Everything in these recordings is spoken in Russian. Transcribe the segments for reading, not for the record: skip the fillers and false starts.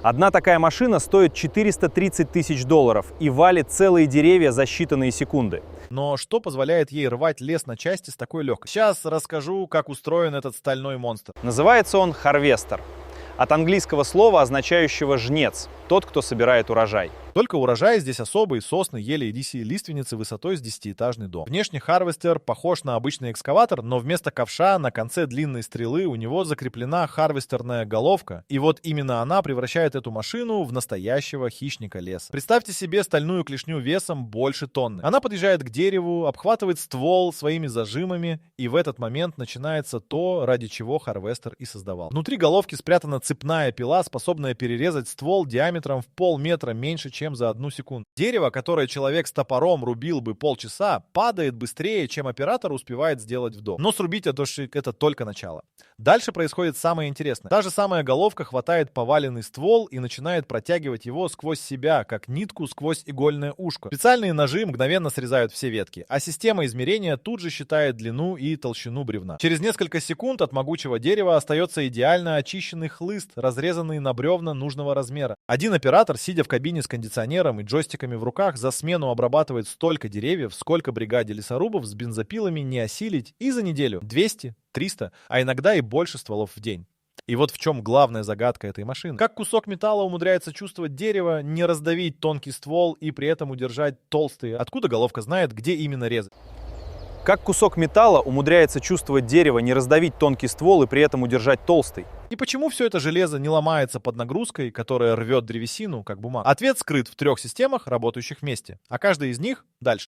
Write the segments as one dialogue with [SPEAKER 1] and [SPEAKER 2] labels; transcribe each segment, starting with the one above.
[SPEAKER 1] Одна такая машина стоит 430 тысяч долларов и валит целые деревья за считанные секунды.
[SPEAKER 2] Но что позволяет ей рвать лес на части с такой легкостью? Сейчас расскажу, как устроен этот стальной монстр.
[SPEAKER 1] Называется он харвестер. От английского слова, означающего «жнец», тот, кто собирает урожай.
[SPEAKER 2] Только урожай здесь особый: сосны, ели и лиственницы высотой с 10-этажный дом. Внешне харвестер похож на обычный экскаватор, но вместо ковша на конце длинной стрелы у него закреплена харвестерная головка, и вот именно она превращает эту машину в настоящего хищника леса. Представьте себе стальную клешню весом больше тонны. Она подъезжает к дереву, обхватывает ствол своими зажимами, и в этот момент начинается то, ради чего харвестер и создавал. Внутри головки спрятана цепная пила, способная перерезать ствол диаметром в полметра меньше, чем за 1 секунду. Дерево, которое человек с топором рубил бы полчаса, падает быстрее, чем оператор успевает сделать вдох. Но срубить это только начало. Дальше происходит самое интересное. Та же самая головка хватает поваленный ствол и начинает протягивать его сквозь себя, как нитку сквозь игольное ушко. Специальные ножи мгновенно срезают все ветки, а система измерения тут же считает длину и толщину бревна. Через несколько секунд от могучего дерева остается идеально очищенный хлыст, разрезанный на бревна нужного размера. Один оператор, сидя в кабине с кондиционером и джойстиками в руках, за смену обрабатывает столько деревьев, сколько бригаде лесорубов с бензопилами не осилить, и за неделю 200, 300, а иногда и больше стволов в день. И вот в чем главная загадка этой машины. Как кусок металла умудряется чувствовать дерево, не раздавить тонкий ствол и при этом удержать толстые? Откуда головка знает, где именно резать?
[SPEAKER 1] Как кусок металла умудряется чувствовать дерево, не раздавить тонкий ствол и при этом удержать толстый?
[SPEAKER 2] И почему все это железо не ломается под нагрузкой, которая рвет древесину, как бумагу? Ответ скрыт в 3 системах, работающих вместе. А каждая из них дальше.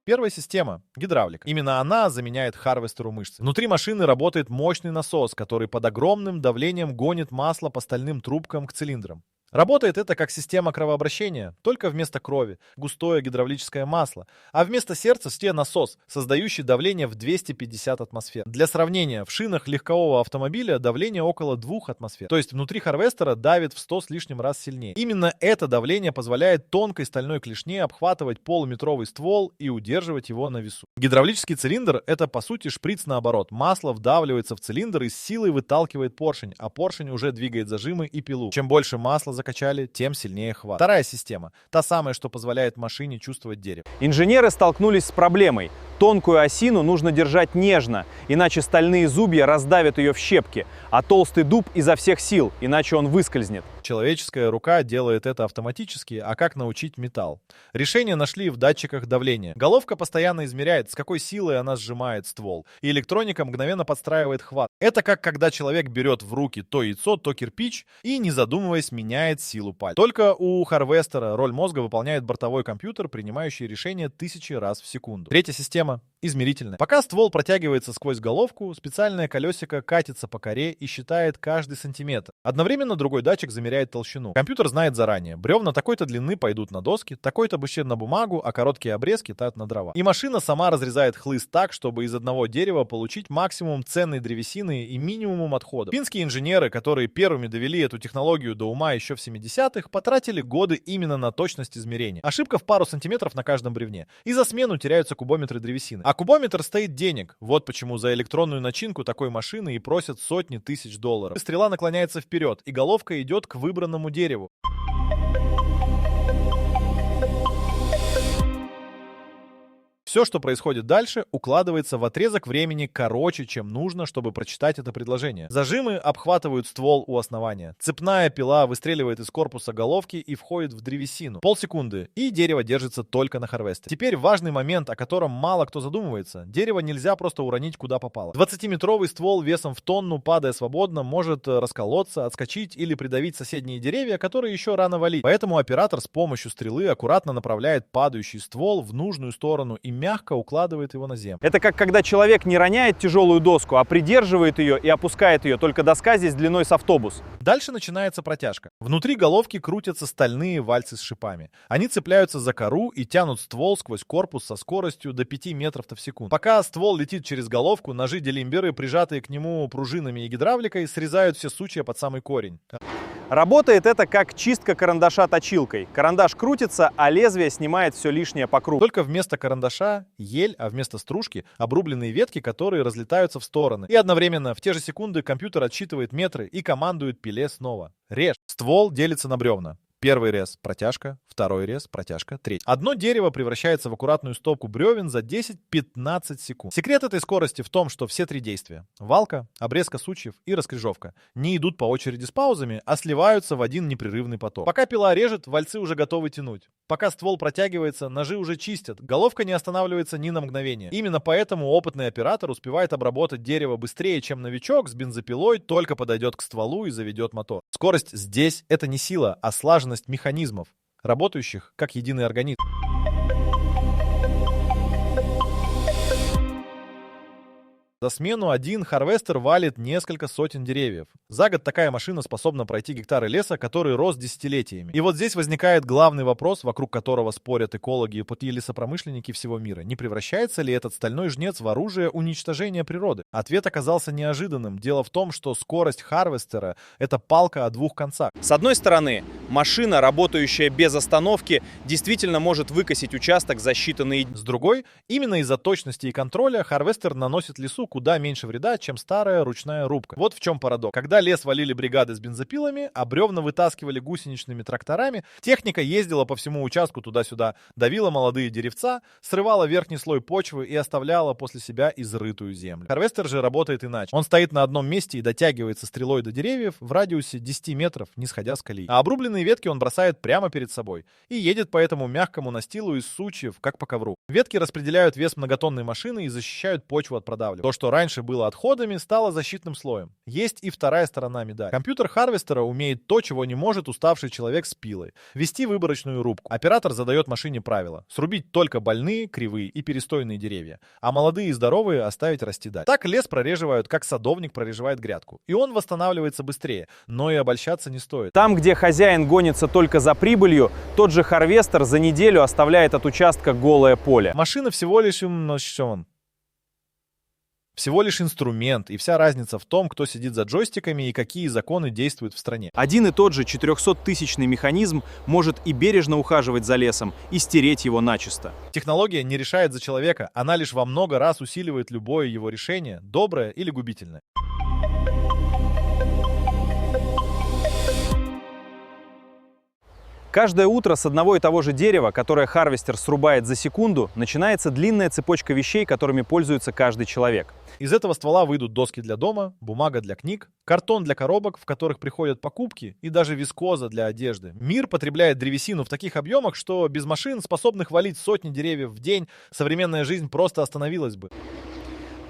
[SPEAKER 2] Первая система — гидравлика. Именно она заменяет харвестеру мышцы. Внутри машины работает мощный насос, который под огромным давлением гонит масло по стальным трубкам к цилиндрам. Работает это как система кровообращения, только вместо крови — густое гидравлическое масло, а вместо сердца — насос, создающий давление в 250 атмосфер. Для сравнения, в шинах легкового автомобиля давление около 2 атмосфер, то есть внутри харвестера давит в 100 с лишним раз сильнее. Именно это давление позволяет тонкой стальной клешне обхватывать полуметровый ствол и удерживать его на весу. Гидравлический цилиндр — это по сути шприц наоборот. Масло вдавливается в цилиндр и с силой выталкивает поршень, а поршень уже двигает зажимы и пилу. Чем больше масла закачали, тем сильнее хват. Вторая система — та самая, что позволяет машине чувствовать дерево.
[SPEAKER 1] Инженеры столкнулись с проблемой. Тонкую осину нужно держать нежно, иначе стальные зубья раздавят ее в щепки, а толстый дуб изо всех сил, иначе он выскользнет.
[SPEAKER 2] Человеческая рука делает это автоматически, а как научить металл? Решение нашли в датчиках давления. Головка постоянно измеряет, с какой силой она сжимает ствол, и электроника мгновенно подстраивает хват. Это как когда человек берет в руки то яйцо, то кирпич и, не задумываясь, меняет силу пальца. Только у харвестера роль мозга выполняет бортовой компьютер, принимающий решения 1000 раз в секунду. Третья система — измерительная. Пока ствол протягивается сквозь головку, специальное колесико катится по коре и считает каждый сантиметр. Одновременно другой датчик замеряет толщину. Компьютер знает заранее: бревна такой-то длины пойдут на доски, такой-то бущет на бумагу, а короткие обрезки тают на дрова. И машина сама разрезает хлыст так, чтобы из одного дерева получить максимум ценной древесины и минимум отходов. Финские инженеры, которые первыми довели эту технологию до ума еще в 70-х, потратили годы именно на точность измерения. Ошибка в пару сантиметров на каждом бревне. И за смену теряются кубометры древесины. А кубометр стоит денег. Вот почему за электронную начинку такой машины и просят сотни тысяч долларов. Стрела наклоняется вперед, и головка идет к выбранному дереву. Все, что происходит дальше, укладывается в отрезок времени короче, чем нужно, чтобы прочитать это предложение. Зажимы обхватывают ствол у основания. Цепная пила выстреливает из корпуса головки и входит в древесину. Полсекунды, и дерево держится только на харвестере. Теперь важный момент, о котором мало кто задумывается. Дерево нельзя просто уронить куда попало. 20-метровый ствол весом в тонну, падая свободно, может расколоться, отскочить или придавить соседние деревья, которые еще рано валить. Поэтому оператор с помощью стрелы аккуратно направляет падающий ствол в нужную сторону и мягко укладывает его на землю.
[SPEAKER 1] Это как когда человек не роняет тяжелую доску, а придерживает ее и опускает ее, только доска здесь длиной с автобус.
[SPEAKER 2] Дальше начинается протяжка. Внутри головки крутятся стальные вальцы с шипами. Они цепляются за кору и тянут ствол сквозь корпус со скоростью до 5 метров в секунду. Пока ствол летит через головку, ножи-делимберы, прижатые к нему пружинами и гидравликой, срезают все сучья под самый корень.
[SPEAKER 1] Работает это как чистка карандаша точилкой. Карандаш крутится, а лезвие снимает все лишнее по кругу.
[SPEAKER 2] Только вместо карандаша кора, ель, а вместо стружки обрубленные ветки, которые разлетаются в стороны. И одновременно в те же секунды компьютер отсчитывает метры и командует пиле снова. Режь. Ствол делится на бревна. Первый рез — протяжка, второй рез — протяжка, третий. Одно дерево превращается в аккуратную стопку бревен за 10-15 секунд. Секрет этой скорости в том, что все три действия — валка, обрезка сучьев и раскрежовка — не идут по очереди с паузами, а сливаются в один непрерывный поток. Пока пила режет, вальцы уже готовы тянуть. Пока ствол протягивается, ножи уже чистят, головка не останавливается ни на мгновение. Именно поэтому опытный оператор успевает обработать дерево быстрее, чем новичок с бензопилой только подойдет к стволу и заведет мотор. Скорость здесь — это не сила, а слаженность механизмов, работающих как единый организм. За смену один харвестер валит несколько сотен деревьев. За год такая машина способна пройти гектары леса, который рос десятилетиями. И вот здесь возникает главный вопрос, вокруг которого спорят экологи и лесопромышленники всего мира. Не превращается ли этот стальной жнец в оружие уничтожения природы? Ответ оказался неожиданным. Дело в том, что скорость харвестера — это палка о двух концах.
[SPEAKER 1] С одной стороны, машина, работающая без остановки, действительно может выкосить участок за считанные дни.
[SPEAKER 2] С другой, именно из-за точности и контроля харвестер наносит лесу куда меньше вреда, чем старая ручная рубка. Вот в чем парадокс. Когда лес валили бригады с бензопилами, а бревна вытаскивали гусеничными тракторами, техника ездила по всему участку туда-сюда, давила молодые деревца, срывала верхний слой почвы и оставляла после себя изрытую землю. Харвестер же работает иначе. Он стоит на одном месте и дотягивается стрелой до деревьев в радиусе 10 метров, не сходя с колеи. А обрубленные ветки он бросает прямо перед собой и едет по этому мягкому настилу из сучьев, как по ковру. Ветки распределяют вес многотонной машины и защищают почву от продавливания. То, что раньше было отходами, стало защитным слоем. Есть и вторая сторона медали. Компьютер харвестера умеет то, чего не может уставший человек с пилой. Вести выборочную рубку. Оператор задает машине правила. Срубить только больные, кривые и перестойные деревья, а молодые и здоровые оставить расти дальше. Так лес прореживают, как садовник прореживает грядку. И он восстанавливается быстрее, но и обольщаться не стоит.
[SPEAKER 1] Там, где хозяин гонится только за прибылью, тот же харвестер за неделю оставляет от участка голое поле.
[SPEAKER 2] Машина всего лишь инструмент, и вся разница в том, кто сидит за джойстиками и какие законы действуют в стране.
[SPEAKER 1] Один и тот же 400-тысячный механизм может и бережно ухаживать за лесом, и стереть его начисто.
[SPEAKER 2] Технология не решает за человека, она лишь во много раз усиливает любое его решение, доброе или губительное.
[SPEAKER 1] Каждое утро с одного и того же дерева, которое харвестер срубает за секунду, начинается длинная цепочка вещей, которыми пользуется каждый человек.
[SPEAKER 2] Из этого ствола выйдут доски для дома, бумага для книг, картон для коробок, в которых приходят покупки, и даже вискоза для одежды. Мир потребляет древесину в таких объемах, что без машин, способных валить сотни деревьев в день, современная жизнь просто остановилась бы.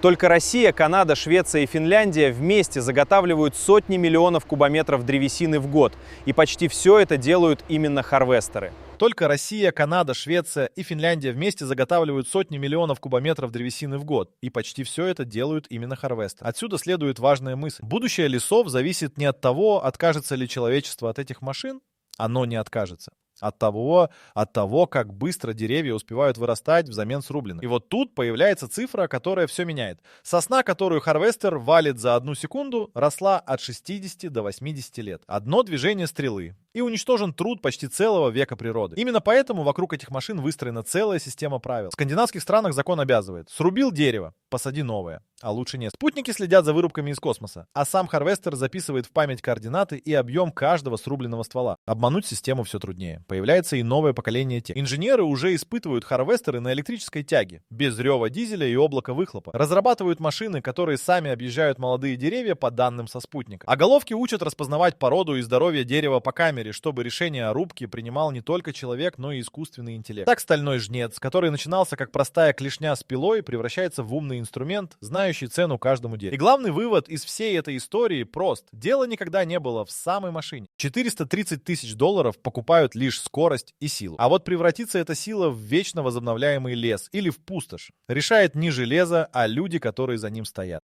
[SPEAKER 1] Только Россия, Канада, Швеция и Финляндия вместе заготавливают сотни миллионов кубометров древесины в год. И почти все это делают именно харвестеры.
[SPEAKER 2] Только Россия, Канада, Швеция и Финляндия вместе заготавливают сотни миллионов кубометров древесины в год. И почти все это делают именно харвестеры. Отсюда следует важная мысль. Будущее лесов зависит не от того, откажется ли человечество от этих машин, оно не откажется. От того, как быстро деревья успевают вырастать взамен срубленных. И вот тут появляется цифра, которая все меняет. Сосна, которую харвестер валит за 1 секунду, росла от 60 до 80 лет. Одно движение стрелы. И уничтожен труд почти целого века природы. Именно поэтому вокруг этих машин выстроена целая система правил. В скандинавских странах закон обязывает: срубил дерево, посади новое, а лучше нет. Спутники следят за вырубками из космоса, а сам харвестер записывает в память координаты и объем каждого срубленного ствола. Обмануть систему все труднее. Появляется и новое поколение тех. Инженеры уже испытывают харвестеры на электрической тяге, без рева дизеля и облака выхлопа. Разрабатывают машины, которые сами объезжают молодые деревья по данным со спутника. А головки учат распознавать породу и здоровье дерева по камере, чтобы решение о рубке принимал не только человек, но и искусственный интеллект. Так стальной жнец, который начинался как простая клешня с пилой, превращается в умный инструмент, знающий цену каждому дереву. И главный вывод из всей этой истории прост. Дело никогда не было в самой машине. $430 тысяч покупают лишь скорость и силу. А вот превратится эта сила в вечно возобновляемый лес или в пустошь решает не железо, а люди, которые за ним стоят.